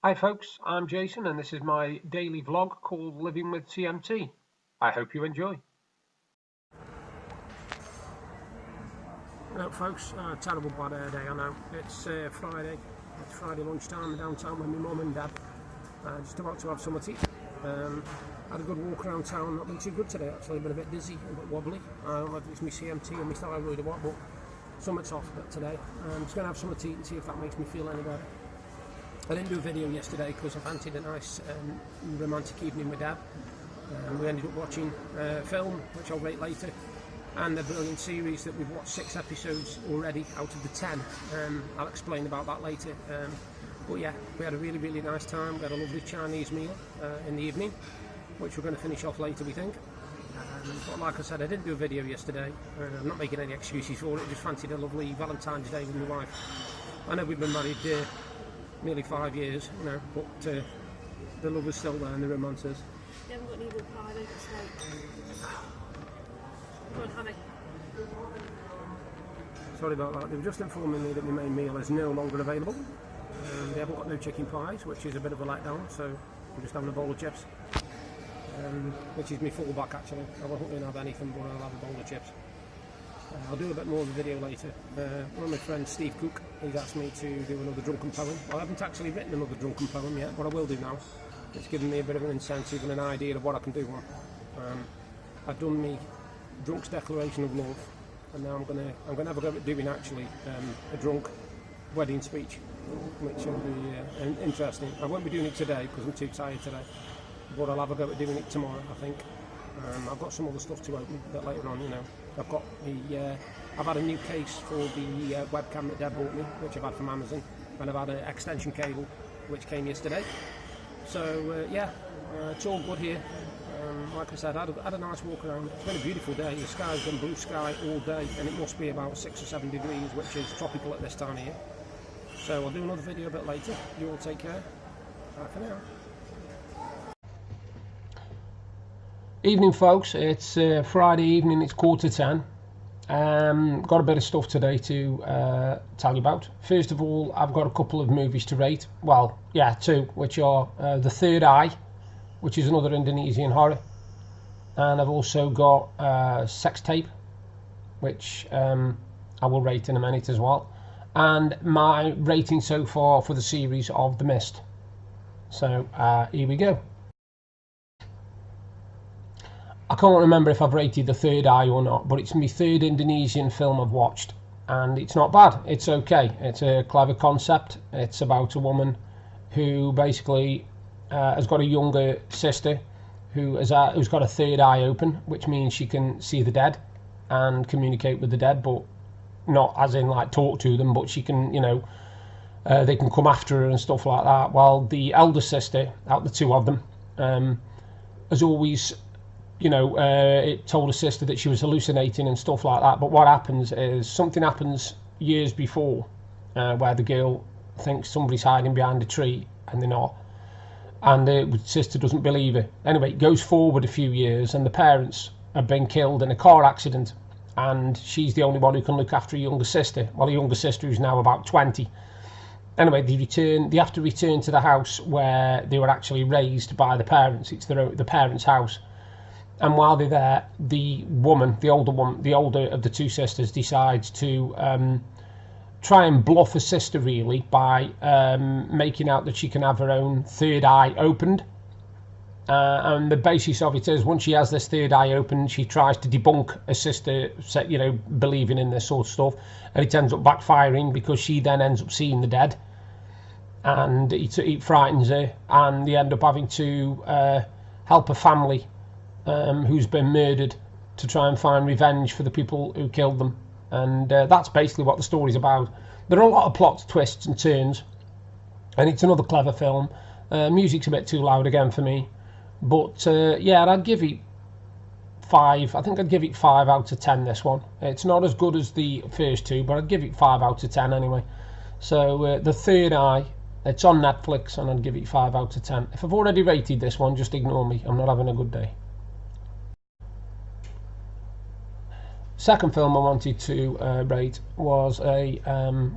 Hi folks, I'm Jason and this is my daily vlog called Living with CMT. I hope you enjoy. Well folks, terrible bad air day, I know. It's Friday. It's Friday lunchtime downtown with my mum and dad. Just about to have some tea. Had a good walk around town, not been too good today actually, been a bit dizzy, a bit wobbly. I don't know if it's my CMT or my thyroid or what, but something's off today. I'm just going to have some tea and see if that makes me feel any better. I didn't do a video yesterday because I fancied a nice romantic evening with Dad. We ended up watching a film, which I'll rate later, and a brilliant series that we've watched 6 episodes already out of the 10. I'll explain about that later. But yeah, we had a really, really nice time. We had a lovely Chinese meal in the evening, which we're going to finish off later, we think. But like I said, I didn't do a video yesterday. I'm not making any excuses for it. I just fancied a lovely Valentine's Day with my wife. I know we've been married nearly 5 years, you know, but the love is still there and the romance is. You haven't got any more pie, don't you? Go on, have it. Sorry about that. They were just informing me that my main meal is no longer available. They haven't got no chicken pies, which is a bit of a letdown, so I'm just having a bowl of chips. Which is my fallback actually. I won't really have anything, but I'll have a bowl of chips. I'll do a bit more of the video later. One of my friends, Steve Cook, he's asked me to do another drunken poem. I haven't actually written another drunken poem yet, but I will do now. It's given me a bit of an incentive and an idea of what I can do. I've done my drunk's declaration of love, and now I'm gonna have a go at doing actually a drunk wedding speech, which will be interesting. I won't be doing it today because I'm too tired today, but I'll have a go at doing it tomorrow, I think. I've got some other stuff to open a bit later on, you know. I've had a new case for the webcam that Dad bought me, which I've had from Amazon, and I've had an extension cable, which came yesterday. So yeah, it's all good here. Like I said, I had a nice walk around. It's been a beautiful day. The sky's been blue sky all day, and it must be about 6 or 7 degrees, which is tropical at this time of year. So I'll do another video a bit later. You all take care. Bye for now. Evening folks, it's Friday evening, it's 9:45. Got a bit of stuff today to tell you about. First of all, I've got a couple of movies to rate. Well, yeah, 2, which are The Third Eye, which is another Indonesian horror, and I've also got Sex Tape, which I will rate in a minute as well, and my rating so far for the series of The Mist. So here we go. I can't remember if I've rated The Third Eye or not, but it's my 3rd Indonesian film I've watched, and it's not bad. It's okay. It's a clever concept. It's about a woman who basically has got a younger sister who's got a third eye open, which means she can see the dead and communicate with the dead, but not as in like talk to them, but she can, you know, they can come after her and stuff like that. Well, the elder sister, out of the 2 of them, has always, you know, it told her sister that she was hallucinating and stuff like that. But what happens is something happens years before where the girl thinks somebody's hiding behind a tree and they're not, and the sister doesn't believe her. Anyway, it goes forward a few years and the parents have been killed in a car accident, and she's the only one who can look after her younger sister. Well, her younger sister is now about 20. Anyway, they have to return to the house where they were actually raised by the parents. It's the parents' house. And while they're there, the older of the 2 sisters, decides to try and bluff her sister really by making out that she can have her own third eye opened. And the basis of it is, once she has this third eye open, she tries to debunk her sister, you know, believing in this sort of stuff, and it ends up backfiring because she then ends up seeing the dead, and it frightens her, and they end up having to help a family who's been murdered to try and find revenge for the people who killed them. And that's basically what the story's about. There are a lot of plot twists and turns, and it's another clever film. Music's a bit too loud again for me, but yeah, I'd give it 5. I think I'd give it 5 out of 10, this one. It's not as good as the first 2, but I'd give it 5 out of 10 anyway. So The Third Eye, it's on Netflix, and I'd give it 5 out of 10. If I've already rated this one, just ignore me. I'm not having a good day. Second film I wanted to rate was a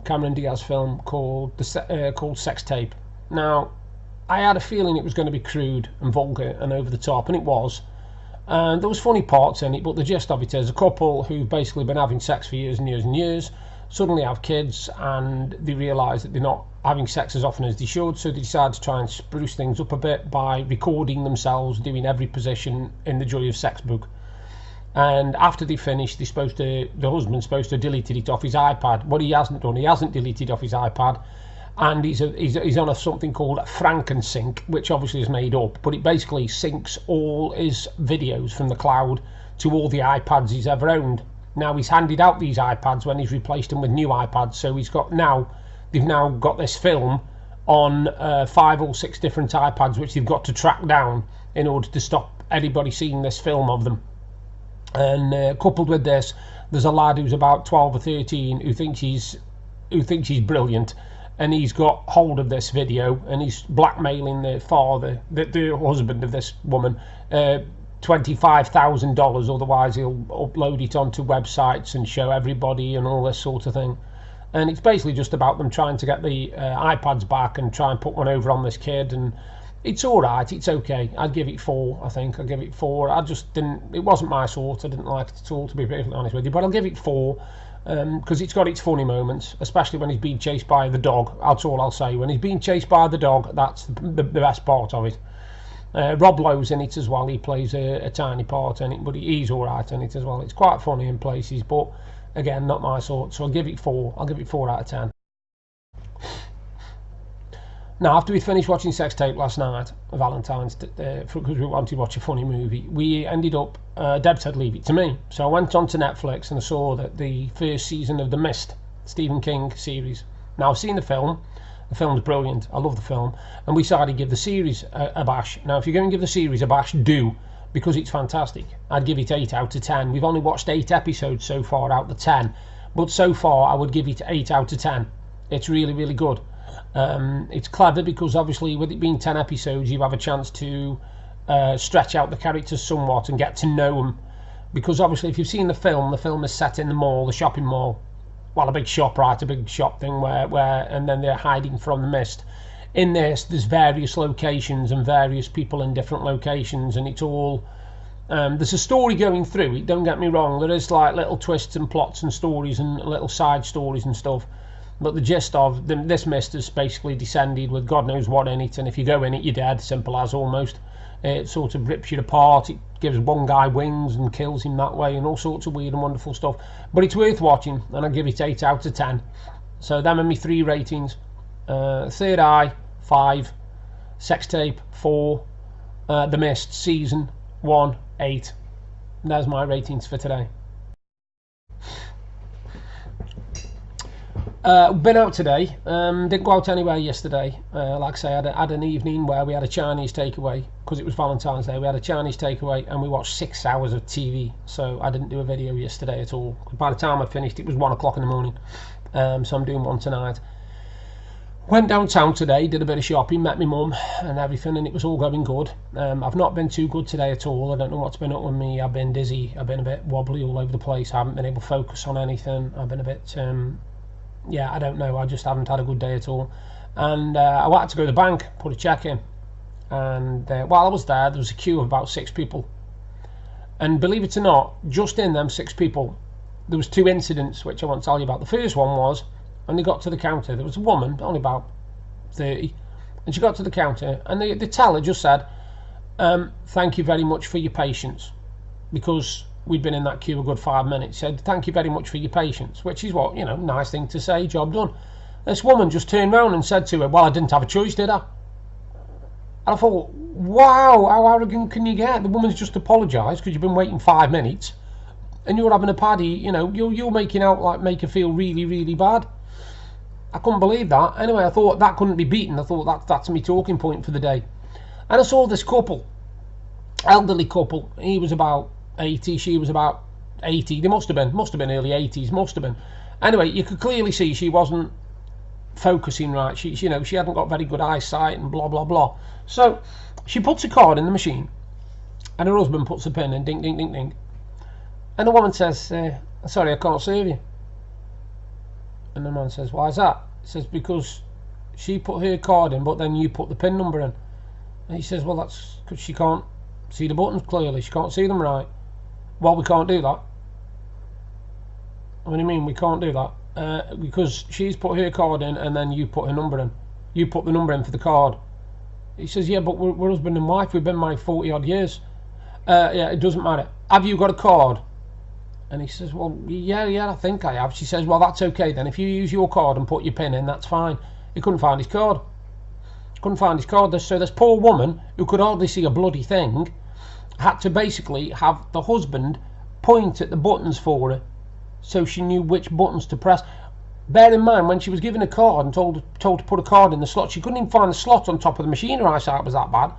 Cameron Diaz film called Sex Tape. Now, I had a feeling it was going to be crude and vulgar and over the top, and it was. And there was funny parts in it, but the gist of it is a couple who've basically been having sex for years and years and years suddenly have kids, and they realise that they're not having sex as often as they should, so they decide to try and spruce things up a bit by recording themselves doing every position in the Joy of Sex book. And after they finish, the husband's supposed to have deleted it off his iPad. What he hasn't done, he hasn't deleted off his iPad, and he's on something called FrankenSync, which obviously is made up, but it basically syncs all his videos from the cloud to all the iPads he's ever owned. Now he's handed out these iPads when he's replaced them with new iPads, so they've now got this film on 5 or 6 different iPads, which they've got to track down in order to stop anybody seeing this film of them. And coupled with this, there's a lad who's about 12 or 13 who thinks he's brilliant, and he's got hold of this video, and he's blackmailing the father, the husband of this woman, $25,000, otherwise he'll upload it onto websites and show everybody and all this sort of thing. And it's basically just about them trying to get the iPads back and try and put one over on this kid. And it's all right, it's okay. I'd give it 4. I think I'd give it 4. It wasn't my sort. I didn't like it at all, to be perfectly honest with you, but I'll give it 4 because it's got its funny moments, especially when he's being chased by the dog. That's all I'll say. When he's being chased by the dog, that's the best part of it. Rob Lowe's in it as well. He plays a tiny part in it, but he's all right in it as well. It's quite funny in places, but again, not my sort. So I'll give it 4. I'll give it 4 out of 10. Now, after we finished watching Sex Tape last night, Valentine's, because we wanted to watch a funny movie, we ended up, Deb said leave it to me. So I went onto Netflix and I saw that the first season of The Mist, Stephen King series. Now, I've seen the film. The film's brilliant. I love the film. And we decided to give the series a bash. Now, if you're going to give the series a bash, do, because it's fantastic. I'd give it 8 out of 10. We've only watched 8 episodes so far out of 10. But so far, I would give it 8 out of 10. It's really, really good. It's clever because obviously with it being 10 episodes, you have a chance to stretch out the characters somewhat and get to know them. Because obviously if you've seen the film is set in the mall, the shopping mall. Well, a big shop, right? A big shop thing where and then they're hiding from the mist. In this, there's various locations and various people in different locations, and it's all there's a story going through it, don't get me wrong. There is like little twists and plots and stories and little side stories and stuff, but the gist of this mist is basically descended with God knows what in it, and if you go in it, you're dead. Simple as, almost. It sort of rips you apart. It gives one guy wings and kills him that way, and all sorts of weird and wonderful stuff. But it's worth watching, and I give it 8 out of 10. So them are my 3 ratings. Third Eye, 5. Sex Tape, 4. The Mist, Season 1, 8. And there's my ratings for today. Been out today. Didn't go out anywhere yesterday. Like I say, I had an evening where we had a Chinese takeaway because it was Valentine's Day. We had a Chinese takeaway and we watched 6 hours of TV. So I didn't do a video yesterday at all. By the time I finished, it was 1 o'clock in the morning. So I'm doing one tonight. Went downtown today, did a bit of shopping, met my mum and everything, and it was all going good. I've not been too good today at all. I don't know what's been up with me. I've been dizzy. I've been a bit wobbly all over the place. I haven't been able to focus on anything. I've been a bit... yeah, I don't know. I just haven't had a good day at all. And I wanted to go to the bank, put a check in. And while I was there was a queue of about 6 people. And believe it or not, just in them 6 people, there was 2 incidents which I won't tell you about. The first one was, when they got to the counter, there was a woman, only about 30, and she got to the counter, and the teller just said, thank you very much for your patience, because we'd been in that queue a good 5 minutes. Said, thank you very much for your patience, which is what, nice thing to say, job done. This woman just turned round and said to her, well, I didn't have a choice, did I? And I thought, wow, how arrogant can you get? The woman's just apologised because you've been waiting 5 minutes and you're having a paddy, you're making out like make her feel really, really bad. I couldn't believe that. Anyway, I thought that couldn't be beaten. I thought that's my talking point for the day. And I saw this couple, elderly couple. He was about 80, she was about 80. They must have been early 80s, must have been. Anyway, you could clearly see she wasn't focusing right. She hadn't got very good eyesight and blah blah blah. So she puts a card in the machine, and her husband puts a pin in, ding ding ding ding, and the woman says, sorry, I can't serve you. And the man says, why is that? He says, because she put her card in, but then you put the PIN number in. And he says, well, that's because she can't see the buttons clearly. She can't see them right. Well, we can't do that. What do you mean we can't do that? Because she's put her card in and then you put her number in. You put the number in for the card. He says, yeah, but we're husband and wife. We've been married 40 odd years. Yeah, it doesn't matter. Have you got a card? And he says, well, yeah, I think I have. She says, well, that's okay then. If you use your card and put your PIN in, that's fine. He couldn't find his card. Couldn't find his card. So this poor woman, who could hardly see a bloody thing, had to basically have the husband point at the buttons for her so she knew which buttons to press. Bear in mind, when she was given a card and told to put a card in the slot, she couldn't even find the slot on top of the machine. Her eyesight was that bad.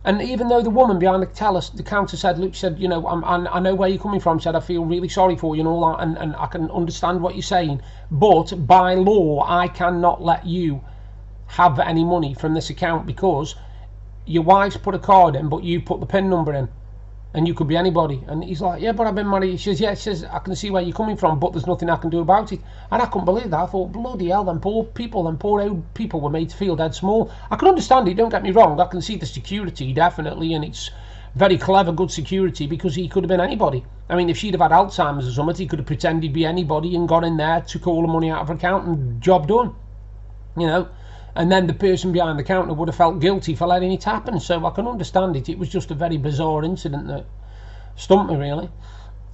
And even though the woman behind the counter said, look, she said, you know, I know where you're coming from, she said, I feel really sorry for you and all that, and I can understand what you're saying, but by law, I cannot let you have any money from this account because your wife's put a card in, but you put the PIN number in. And you could be anybody. And he's like, yeah, but I've been married. She says, yeah, she says, I can see where you're coming from, but there's nothing I can do about it. And I couldn't believe that. I thought, bloody hell, them poor old people were made to feel dead small. I can understand it, don't get me wrong. I can see the security, definitely, and it's very clever, good security, because he could have been anybody. I mean, if she'd have had Alzheimer's or something, he could have pretended to be anybody and got in there, took all the money out of her account and job done. You know? And then the person behind the counter would have felt guilty for letting it happen. So I can understand it. It was just a very bizarre incident that stumped me, really.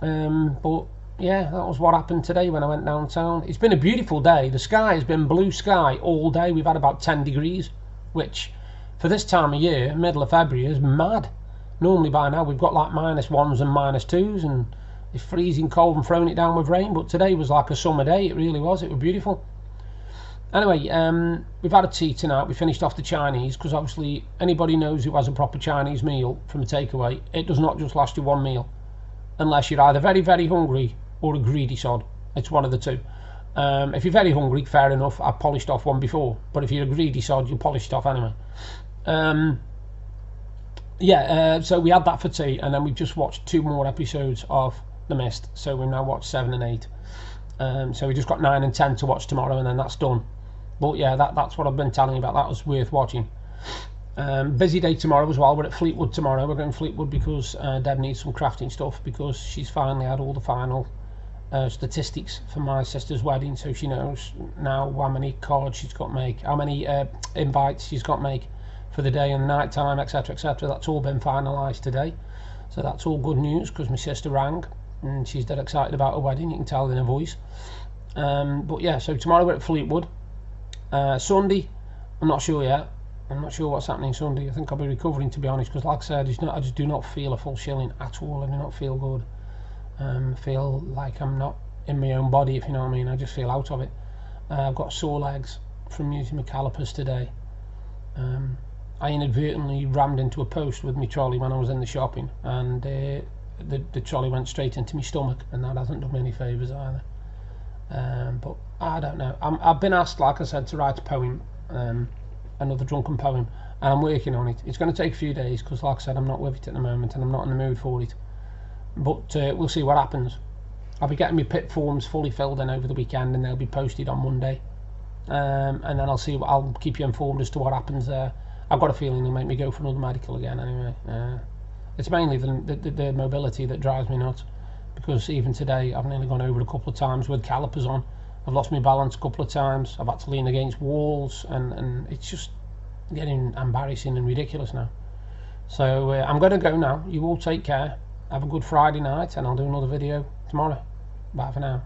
But yeah, that was what happened today when I went downtown. It's been a beautiful day. The sky has been blue sky all day. We've had about 10 degrees, which for this time of year, middle of February, is mad. Normally by now we've got like -1s and -2s, and it's freezing cold and throwing it down with rain. But today was like a summer day. It really was. It was beautiful. Anyway, we've had a tea tonight. We finished off the Chinese because obviously anybody knows who has a proper Chinese meal from a takeaway, it does not just last you one meal unless you're either very, very hungry or a greedy sod. It's one of the two. If you're very hungry, fair enough, I've polished off one before, but if you're a greedy sod, you'll polish it off anyway. So we had that for tea, and then we've just watched 2 more episodes of The Mist, so we've now watched 7 and 8. So we just got 9 and 10 to watch tomorrow, and then that's done. But yeah, that's what I've been telling you about. That was worth watching. Busy day tomorrow as well. We're at Fleetwood tomorrow. We're going to Fleetwood because Deb needs some crafting stuff because she's finally had all the final statistics for my sister's wedding, so she knows now how many cards she's got to make, how many invites she's got to make for the day and night time, etc, etc. That's all been finalised today, so that's all good news because my sister rang and she's dead excited about her wedding. You can tell in her voice. But yeah, so tomorrow we're at Fleetwood. Sunday, I'm not sure yet. I'm not sure what's happening Sunday. I think I'll be recovering, to be honest, because like I said, I just do not feel a full shilling at all. I do not feel good. Feel like I'm not in my own body, if you know what I mean. I just feel out of it. I've got sore legs from using my calipers today. I inadvertently rammed into a post with my trolley when I was in the shopping, and the trolley went straight into my stomach, and that hasn't done me any favours either. But I don't know. I've been asked, like I said, to write a poem, another drunken poem, and I'm working on it. It's going to take a few days because, like I said, I'm not with it at the moment and I'm not in the mood for it. But we'll see what happens. I'll be getting my pit forms fully filled in over the weekend, and they'll be posted on Monday. And then I'll keep you informed as to what happens there. I've got a feeling they'll make me go for another medical again anyway. It's mainly the mobility that drives me nuts, because even today I've nearly gone over a couple of times with calipers on. I've lost my balance a couple of times. I've had to lean against walls, and it's just getting embarrassing and ridiculous now. So I'm going to go now. You all take care. Have a good Friday night, and I'll do another video tomorrow. Bye for now.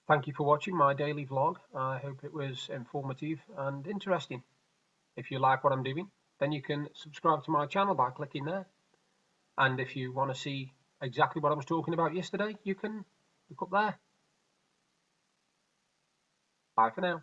Thank you for watching my daily vlog. I hope it was informative and interesting. If you like what I'm doing, then you can subscribe to my channel by clicking there. And if you want to see exactly what I was talking about yesterday, you can look up there. Bye for now.